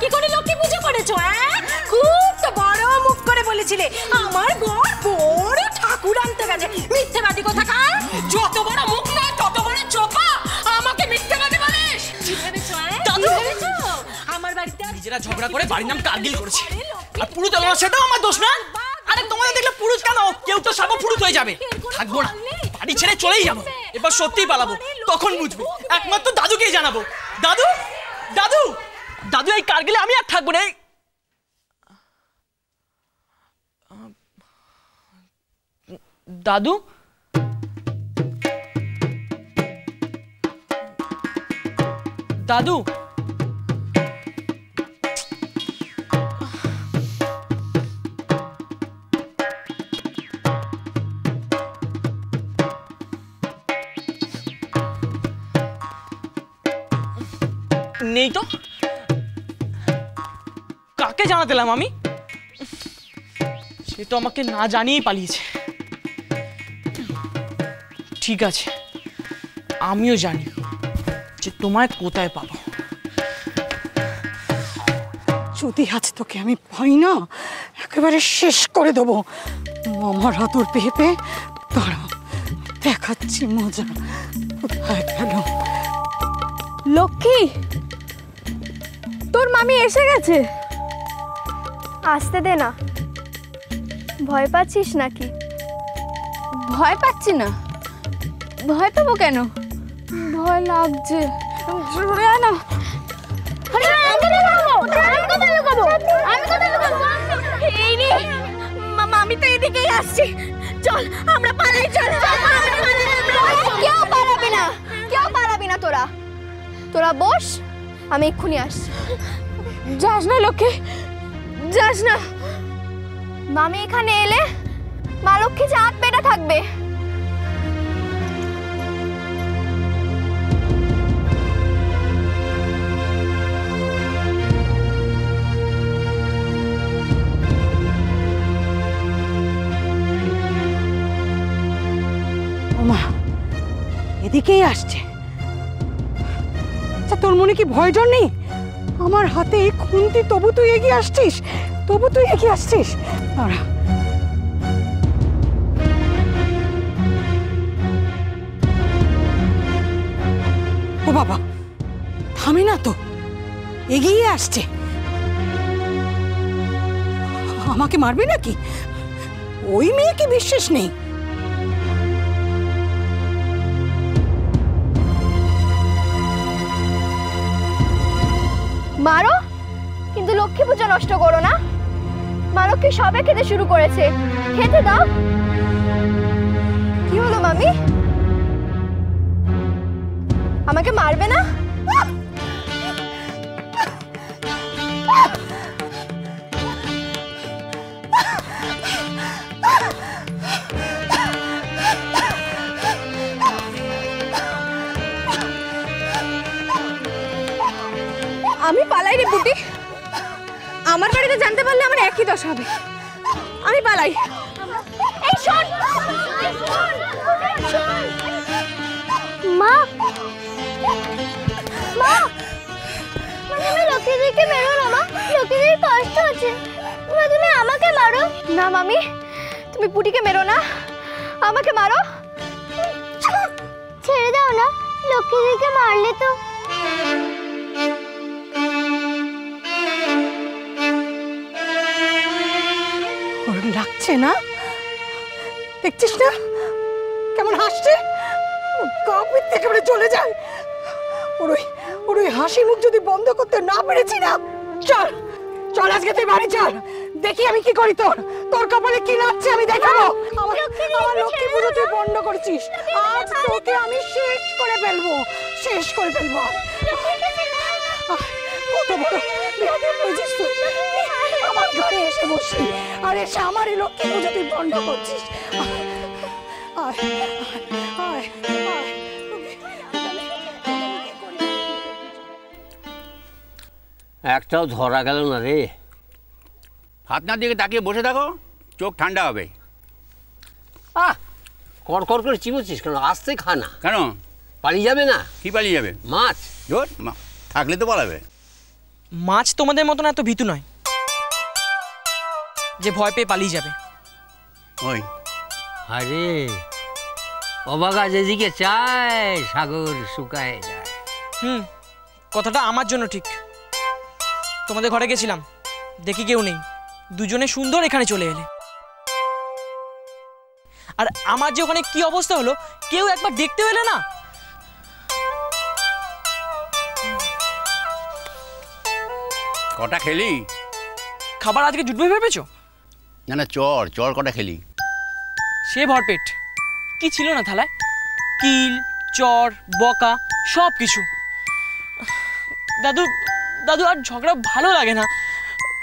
কি করে লক্ষ্মী পুজো করেছো? খুব তো বড় মুখ করে বলেছিলে আমার বর বড় ঠাকুর আনতে গেছে। মিথ্যেবাদী কোথাকার! যত বড় মুখ না তত বড় চোখা, আমাকে মিথ্যেবাদী বলিস? দাদু আমার বাড়িতে নিজেরা ঝগড়া করে বাড়ির নাম কার্গিল করেছে, আর পুরুত হলো সেটাও আমার দোষ না? আরে তোমাদের দেখলে পুরুত কেন? কেউ তো সব পুরুত হয়ে যাবে। থাকবো না, বাড়ি ছেড়ে চলেই যাবো। এবার সত্যিই পালাবো, তখন বুঝবো। একমাত্র দাদুকেই জানাবো। দাদু দাদু দাদু, এই কার্গিলে আমি আর থাকবো না। দাদু দাদু নেই তো। কাকে জানাতেলাম আমি? সে তো আমাকে না জানিয়েই পালিয়েছে। ঠিক আছে, আমিও জানি যে তোমায় কোথায় পাবো। যদি আজ তোকে আমি পাই না, একেবারে শেষ করে দেবো। মামার আদর পেয়ে পেয়ে দাঁড়াও, দেখাচ্ছি মজা। কোথায় গেল? লক্ষ্মী, তোর মামি এসে গেছে। আসতে দে না। ভয় পাচ্ছিস নাকি? ভয় পাচ্ছি না। ভয় পাবো কেন? ভয় লাগছে। না, আমি তো এদিকেই আসছি। চল আমরা পালাই। চল, কেউ পালাবি না, কেউ পালাবি না। তোরা বস, আমি এক্ষুনি আসছি। যাস না লক্ষ্মী, যাস না। মামি এখানে এলে মা লক্ষ্মী জাত পেটা থাকবে। ওমা, এদিকেই আসছে। আচ্ছা, তোর মনে কি ভয় ডর নেই? আমার হাতে খুন্তি, তবু তুই এগিয়ে আসছিস। দাঁড়া। ও বাবা, থামে না তো, এগিয়ে আসছে। আমাকে মারবে নাকি? ওই মেয়েকে বিশ্বাস নেই। মারো, কিন্তু লক্ষ্মী পূজা নষ্ট করো না। মা লক্ষ্মী সবে খেতে শুরু করেছে, খেতে দাও। কি হলো মামি? আমাকে মারবে না? আমি পালাই রে বুটি। আমার বাড়িতে জানতে পারলে আমার একই দশা হবে। আমি পালাই। এই শোন মা, মা, তুমি লক্ষ্মীদিকে মেরো না মা। লক্ষ্মীদির কষ্ট হচ্ছে। তুমি আমাকে মারো না মামি। তুমি পুটিকে মেরো না, আমাকে মারো। ছেড়ে দাও না, লক্ষ্মীদিকে মারলে তো। লাগছে না? দেখছিস না কেমন হাসছে? গা পিত্তে একেবারে চলে যায়। ওর ওই হাসি মুখ যদি বন্ধ করতে না পেরেছি না, চল চল আজকে তুই বাড়ি চল। দেখি আমি কি করি। তোর কপালে কি লাগছে আমি দেখাবো। আমার লক্ষ্মী পুজো তুই বন্ধ করেছিস, আজ তোকে আমি শেষ করে ফেলবো। কত বড় বিয়াদব হয়েছিস তুই। আমার ঘরে এসে বসলি, আর এসে আমারই লক্ষ্মী পুজো তুই বন্ধ করছিস। একটাও ধরা গেল না রে। আপনার দিকে তাকিয়ে বসে থাকো, চোখ ঠান্ডা হবে। কড়কড় করে চিবোচ্ছিস কেন? আসতে খা না। কেন? পালিয়ে যাবে না? কি পালিয়ে যাবে? মাছ। জোর থাকলে তো পালাবে। মাছ তোমাদের মতন এত ভীতু নয় যে ভয় পেয়ে পালিয়ে যাবে। ওই আরে অবাগা যেদিকে চায় সাগর শুকায় যায়। কথাটা আমার জন্য ঠিক। তোমাদের ঘরে গেছিলাম, দেখি কেউ নেই, দুজনে সুন্দর এখানে চলে এলে। আর আমার যে ওখানে কি অবস্থা হলো কেউ একবার দেখতে এলে না। কটা খেলি? খাবার আজকে জুটবে ভেবেছো? না না, চর কটা খেলি? সে ভরপেট, কি ছিল না থালায়? কিল, চর, বকা, সব কিছু। দাদু দাদু আর ঝগড়া ভালো লাগে না।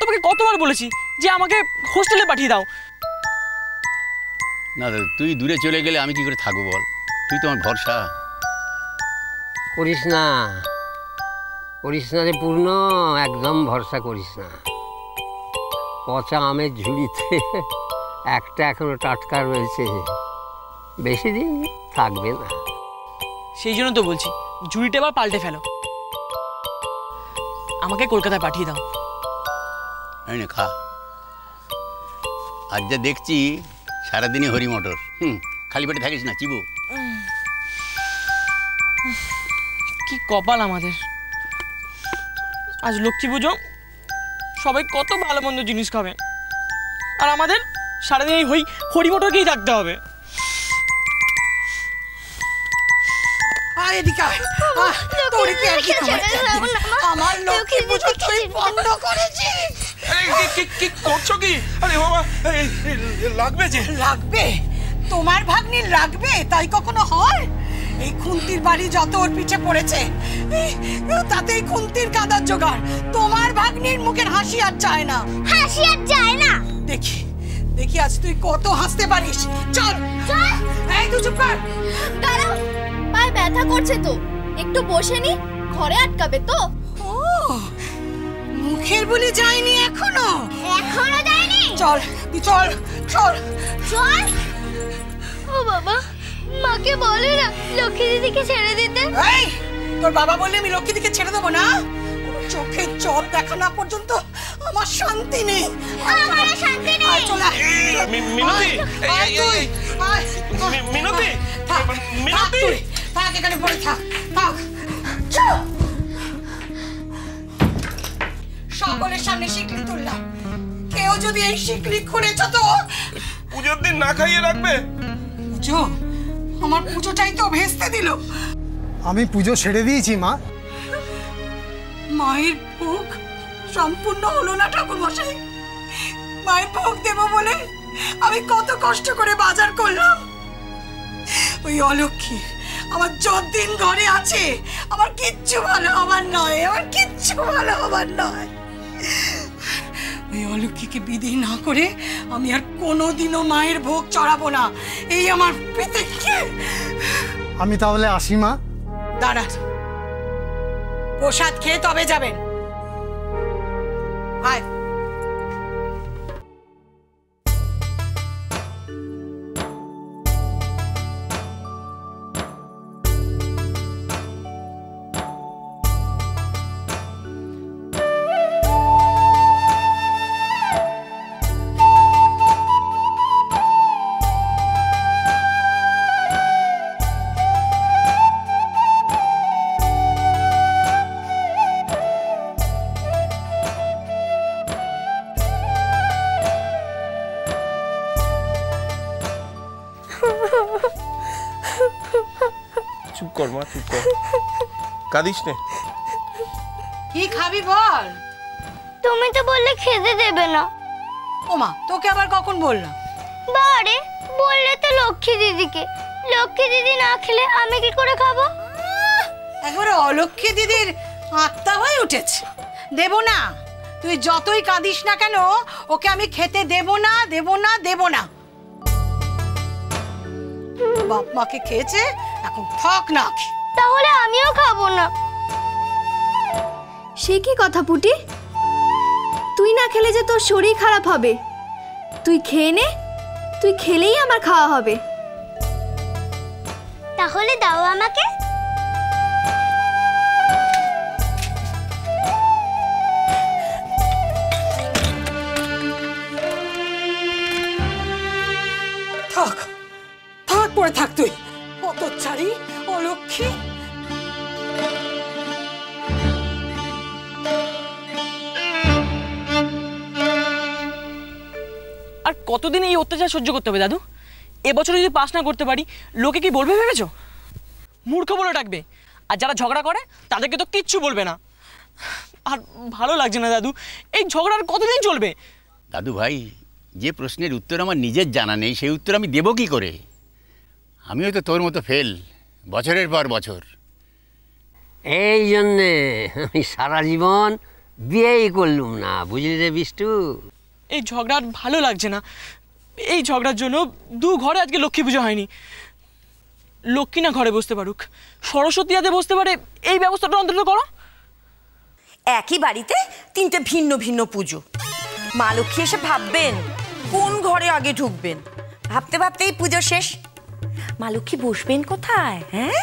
তোমাকে কতবার বলেছি যে আমাকে হোস্টেলে পাঠিয়ে দাও। না দাদু, তুই দূরে চলে গেলে আমি কি করে থাকবো বল? তুই তো আমার ভরসা। করিস না রে পূর্ণ, একদম ভরসা করিস না। পচা আমের ঝুড়িতে একটা এখনো টাটকা রয়েছে, বেশি দিন থাকবে না। সেই জন্য তো বলছি ঝুড়িটা এবার পাল্টে ফেলো, আমাকে কলকাতায় পাঠিয়ে দাও। এই নে খা। আজ যা দেখছি সারাদিনই হরি মটর। খালি পেটে থাকিস না, চিবু। কি কপাল আমাদের, আজ লক্ষ্মী পুজো, সবাই কত ভালো মন্দ জিনিস খাবে, আর আমাদের সারাদিন এই হরি মটরকেই থাকতে হবে। আয় এদিকে আয়। তোর কি আর কি খবর? আমার লক্ষ্মী পুজো তুই বন্ধ করেছিস। কি করছো কি? আরে বাবা, লাগবে যে। লাগবে? তোমার ভাগ্নির লাগবে তাই কখনো হয়? এই খুন্তির বাড়ি যত ওর পিছে পড়েছে, তাতেই খুন্তির কাদার জোগাড়। তোমার ভাগ্নির মুখের হাসি আর যায় না। হাসি আর যায় না। দেখি দেখি আজ তুই কত হাসতে পারিস। চল চল। এই তুই চুপ কর। দাঁড়াও, পায়ে ব্যথা করছে তো, একটু বসে নি, ঘরে আটকাবে তো। ও, মুখের বলি যায়নি এখনো? এখনো যায়নি। চল তুই চল চল চল। ও বাবা, মাকে বলে না লক্ষ্মী দিদিকে ছেড়ে দিতে। এই, তোর বাবা বললে আমি লক্ষ্মী দিকে ছেড়ে দেবো না? চোখে জল দেখা না পর্যন্ত আমার শান্তি নেই। আমার শান্তি নেই। চল মিনতি, মিনতি মিনতি, থাক এখানে পড়ে থাক। থাক চল। সকলের সামনে শিকলি তুললাম, কেউ যদি এই শিকলি খুলেছ তো। পুজোর দিন না খাইয়ে রাখবে? পুজো? আমার পুজোটাই তো ভেস্তে দিল। আমি পুজো ছেড়ে দিয়েছি মা। মায়ের ভোগ সম্পূর্ণ হলো না ঠাকুর মশাই। মায়ের ভোগ দেব বলে আমি কত কষ্ট করে বাজার করলাম। ওই অলক্ষ্মী আমার যতদিন ঘরে আছে আমার কিচ্ছু ভালো হবার নয়, আমার কিচ্ছু ভালো হবার নয়। ওই অলক্ষ্মীকে বিদায় না করে আমি আর কোনোদিনও মায়ের ভোগ চড়াবো না। এই আমার প্রতিজ্ঞা। আমি তাহলে আসি মা। দাঁড়ান, প্রসাদ খেয়ে তবে যাবেন। আয়। চুপ কর মা, চুপ কর, কাঁদিস নে। কি খাবি বল? তুমি তো বললে খেতে দেবে না। ওমা, তোকে আবার কখন বললাম? বারে বললে তো লক্ষ্মী দিদিকে। লক্ষ্মী দিদি না খেলে আমি কি করে খাবো? একবারে অলক্ষ্মী দিদির আত্মা হয়ে উঠেছে। দেব না, তুই যতই কাঁদিস না কেন ওকে আমি খেতে দেব না, দেব না, দেব না। বাপ মাকে খেয়েছে, এখন থাক না। তাহলে আমিও খাবো না। সে কি কথা পুটি? তুই না খেলে যে তোর শরীর খারাপ হবে। তুই খেয়ে নে, তুই খেলেই আমার খাওয়া হবে। তাহলে দাও আমাকে। করে থাক তুই, হতচ্ছাড়ি, অলক্ষী। আর কতদিন এই অত্যাচার সহ্য করতে হবে দাদু? এবছর যদি পাস না করতে পারি লোকে কি বলবে ভেবেছো? মূর্খ বলে ডাকবে, আর যারা ঝগড়া করে তাদেরকে তো কিচ্ছু বলবে না। আর ভালো লাগছে না দাদু, এই ঝগড়া আর কতদিন চলবে? দাদু ভাই, যে প্রশ্নের উত্তর আমার নিজের জানা নেই সেই উত্তর আমি দেবো কি করে? আমিও তো তোর মতো ফেল বছরের পর বছর। এই জন্যে আমি সারা জীবন বিয়েই করলুম না, বুঝলি রে বিষ্টু? এই ঝগড়া আর ভালো লাগছে না। এই ঝগড়ার জন্য দু ঘরে আজকে লক্ষ্মী পুজো হয়নি। লক্ষ্মী না ঘরে বসতে পারুক, সরস্বতী যাতে বসতে পারে এই ব্যবস্থাটা অন্তত করো। একই বাড়িতে তিনটে ভিন্ন ভিন্ন পুজো, মা লক্ষ্মী এসে ভাববেন কোন ঘরে আগে ঢুকবেন, ভাবতে ভাবতেই পুজো শেষ। মা লক্ষ্মী বসবেন কোথায়? হ্যাঁ,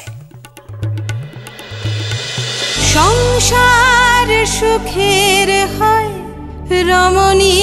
সংসার সুখের হয় রমণী